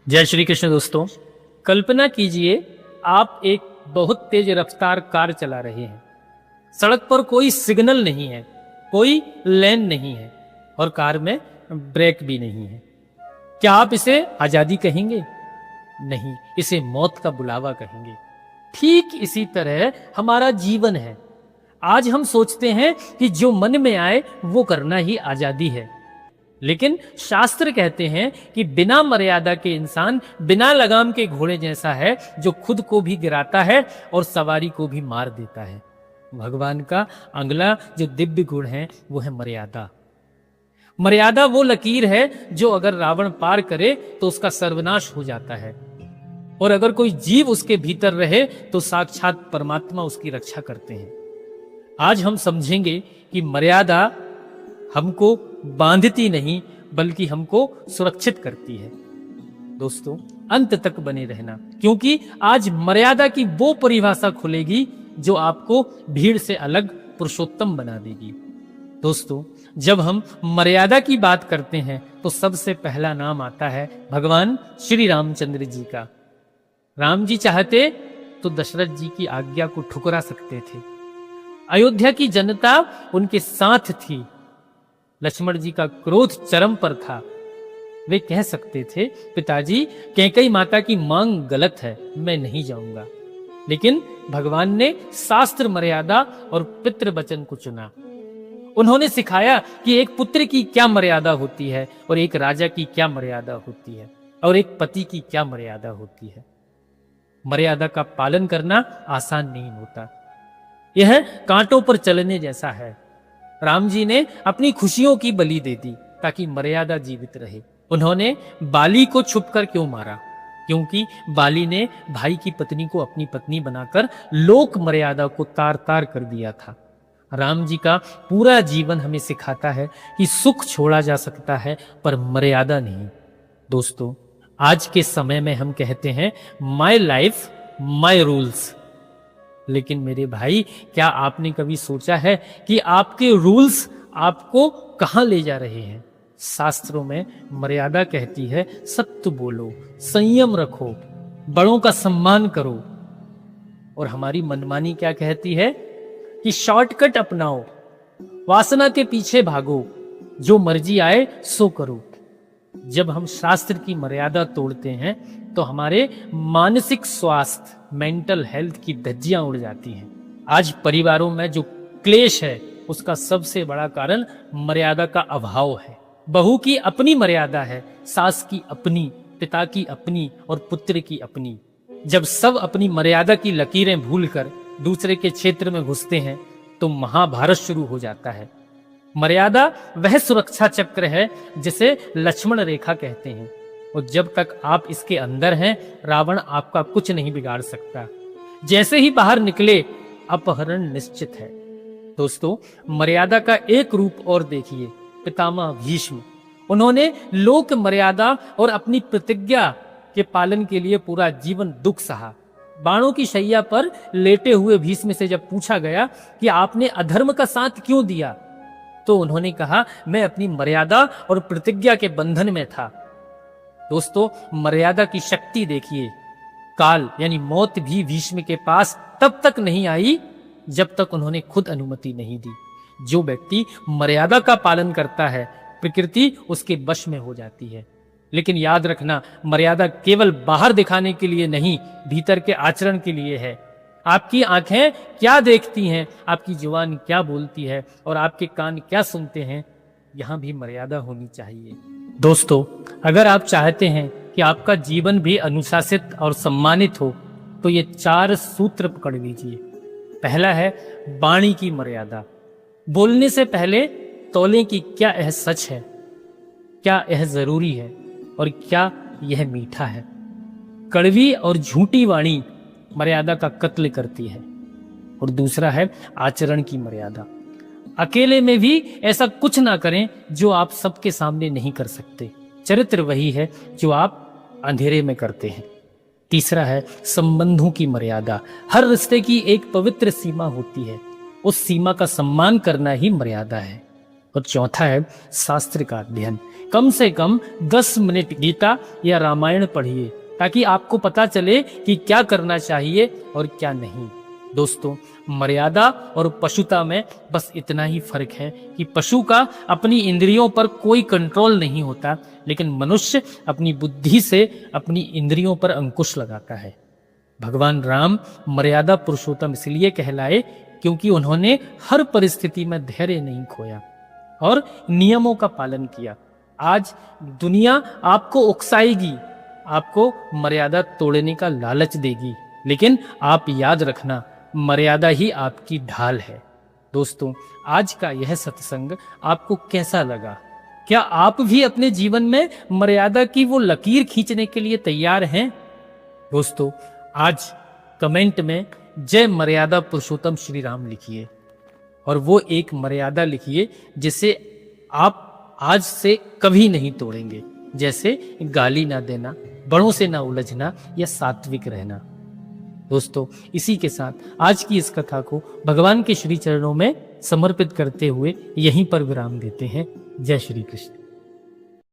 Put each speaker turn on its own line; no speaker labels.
जय श्री कृष्ण दोस्तों। कल्पना कीजिए आप एक बहुत तेज रफ्तार कार चला रहे हैं। सड़क पर कोई सिग्नल नहीं है, कोई लेन नहीं है और कार में ब्रेक भी नहीं है। क्या आप इसे आजादी कहेंगे? नहीं, इसे मौत का बुलावा कहेंगे। ठीक इसी तरह हमारा जीवन है। आज हम सोचते हैं कि जो मन में आए वो करना ही आजादी है, लेकिन शास्त्र कहते हैं कि बिना मर्यादा के इंसान बिना लगाम के घोड़े जैसा है, जो खुद को भी गिराता है और सवारी को भी मार देता है। भगवान का अगला जो दिव्य गुण है वो है मर्यादा। मर्यादा वो लकीर है जो अगर रावण पार करे तो उसका सर्वनाश हो जाता है, और अगर कोई जीव उसके भीतर रहे तो साक्षात परमात्मा उसकी रक्षा करते हैं। आज हम समझेंगे कि मर्यादा हमको बांधती नहीं बल्कि हमको सुरक्षित करती है। दोस्तों, अंत तक बने रहना, क्योंकि आज मर्यादा की वो परिभाषा खुलेगी जो आपको भीड़ से अलग पुरुषोत्तम बना देगी। दोस्तों, जब हम मर्यादा की बात करते हैं तो सबसे पहला नाम आता है भगवान श्री रामचंद्र जी का। राम जी चाहते तो दशरथ जी की आज्ञा को ठुकरा सकते थे। अयोध्या की जनता उनके साथ थी। लक्ष्मण जी का क्रोध चरम पर था। वे कह सकते थे, पिताजी कैकेयी माता की मांग गलत है, मैं नहीं जाऊंगा। लेकिन भगवान ने शास्त्र मर्यादा और पितृ वचन को चुना। उन्होंने सिखाया कि एक पुत्र की क्या मर्यादा होती है और एक राजा की क्या मर्यादा होती है और एक पति की क्या मर्यादा होती है। मर्यादा का पालन करना आसान नहीं होता। यह कांटों पर चलने जैसा है। राम जी ने अपनी खुशियों की बलि दे दी ताकि मर्यादा जीवित रहे। उन्होंने बाली को छुपकर क्यों मारा? क्योंकि बाली ने भाई की पत्नी को अपनी पत्नी बनाकर लोक मर्यादा को तार तार कर दिया था। राम जी का पूरा जीवन हमें सिखाता है कि सुख छोड़ा जा सकता है पर मर्यादा नहीं। दोस्तों, आज के समय में हम कहते हैं माय लाइफ माय रूल्स, लेकिन मेरे भाई, क्या आपने कभी सोचा है कि आपके रूल्स आपको कहां ले जा रहे हैं? शास्त्रों में मर्यादा कहती है सत्य बोलो, संयम रखो, बड़ों का सम्मान करो, और हमारी मनमानी क्या कहती है कि शॉर्टकट अपनाओ, वासना के पीछे भागो, जो मर्जी आए सो करो। जब हम शास्त्र की मर्यादा तोड़ते हैं तो हमारे मानसिक स्वास्थ्य, मेंटल हेल्थ की धज्जियां उड़ जाती हैं। आज परिवारों में जो क्लेश है उसका सबसे बड़ा कारण मर्यादा का अभाव है। बहू की अपनी मर्यादा है, सास की अपनी, पिता की अपनी और पुत्र की अपनी। जब सब अपनी मर्यादा की लकीरें भूलकर दूसरे के क्षेत्र में घुसते हैं तो महाभारत शुरू हो जाता है। मर्यादा वह सुरक्षा चक्र है जिसे लक्ष्मण रेखा कहते हैं, और जब तक आप इसके अंदर हैं रावण आपका कुछ नहीं बिगाड़ सकता। जैसे ही बाहर निकले अपहरण निश्चित है। दोस्तों, मर्यादा का एक रूप और देखिए, पितामह भीष्म। उन्होंने लोक मर्यादा और अपनी प्रतिज्ञा के पालन के लिए पूरा जीवन दुख सहा। बाणों की शैया पर लेटे हुए भीष्म से जब पूछा गया कि आपने अधर्म का साथ क्यों दिया, तो उन्होंने कहा, मैं अपनी मर्यादा और प्रतिज्ञा के बंधन में था। दोस्तों, मर्यादा की शक्ति देखिए। काल यानी मौत भी भीष्म के पास तब तक नहीं आई जब तक उन्होंने खुद अनुमति नहीं दी। जो व्यक्ति मर्यादा का पालन करता है प्रकृति उसके वश में हो जाती है। लेकिन याद रखना, मर्यादा केवल बाहर दिखाने के लिए नहीं, भीतर के आचरण के लिए है। आपकी आंखें क्या देखती हैं, आपकी जुबान क्या बोलती है और आपके कान क्या सुनते हैं, यहां भी मर्यादा होनी चाहिए। दोस्तों, अगर आप चाहते हैं कि आपका जीवन भी अनुशासित और सम्मानित हो तो ये 4 सूत्र पकड़ लीजिए। पहला है वाणी की मर्यादा। बोलने से पहले तौलें कि क्या यह सच है, क्या यह जरूरी है और क्या यह मीठा है। कड़वी और झूठी वाणी मर्यादा का कत्ल करती है। और दूसरा है आचरण की मर्यादा। अकेले में भी ऐसा कुछ ना करें जो आप सबके सामने नहीं कर सकते। चरित्र वही है जो आप अंधेरे में करते हैं। तीसरा है संबंधों की मर्यादा। हर रिश्ते की एक पवित्र सीमा होती है, उस सीमा का सम्मान करना ही मर्यादा है। और चौथा है शास्त्र का अध्ययन। कम से कम 10 मिनट गीता या रामायण पढ़िए ताकि आपको पता चले कि क्या करना चाहिए और क्या नहीं। दोस्तों, मर्यादा और पशुता में बस इतना ही फर्क है कि पशु का अपनी इंद्रियों पर कोई कंट्रोल नहीं होता, लेकिन मनुष्य अपनी बुद्धि से अपनी इंद्रियों पर अंकुश लगाता है। भगवान राम मर्यादा पुरुषोत्तम इसलिए कहलाए क्योंकि उन्होंने हर परिस्थिति में धैर्य नहीं खोया और नियमों का पालन किया। आज दुनिया आपको उकसाएगी, आपको मर्यादा तोड़ने का लालच देगी, लेकिन आप याद रखना, मर्यादा ही आपकी ढाल है। दोस्तों, आज का यह सत्संग आपको कैसा लगा? क्या आप भी अपने जीवन में मर्यादा की वो लकीर खींचने के लिए तैयार हैं? दोस्तों, आज कमेंट में जय मर्यादा पुरुषोत्तम श्री राम लिखिए और वो एक मर्यादा लिखिए जिसे आप आज से कभी नहीं तोड़ेंगे, जैसे गाली ना देना, बड़ों से ना उलझना या सात्विक रहना। दोस्तों, इसी के साथ आज की इस कथा को भगवान के श्री चरणों में समर्पित करते हुए यहीं पर विराम देते हैं। जय श्री कृष्ण।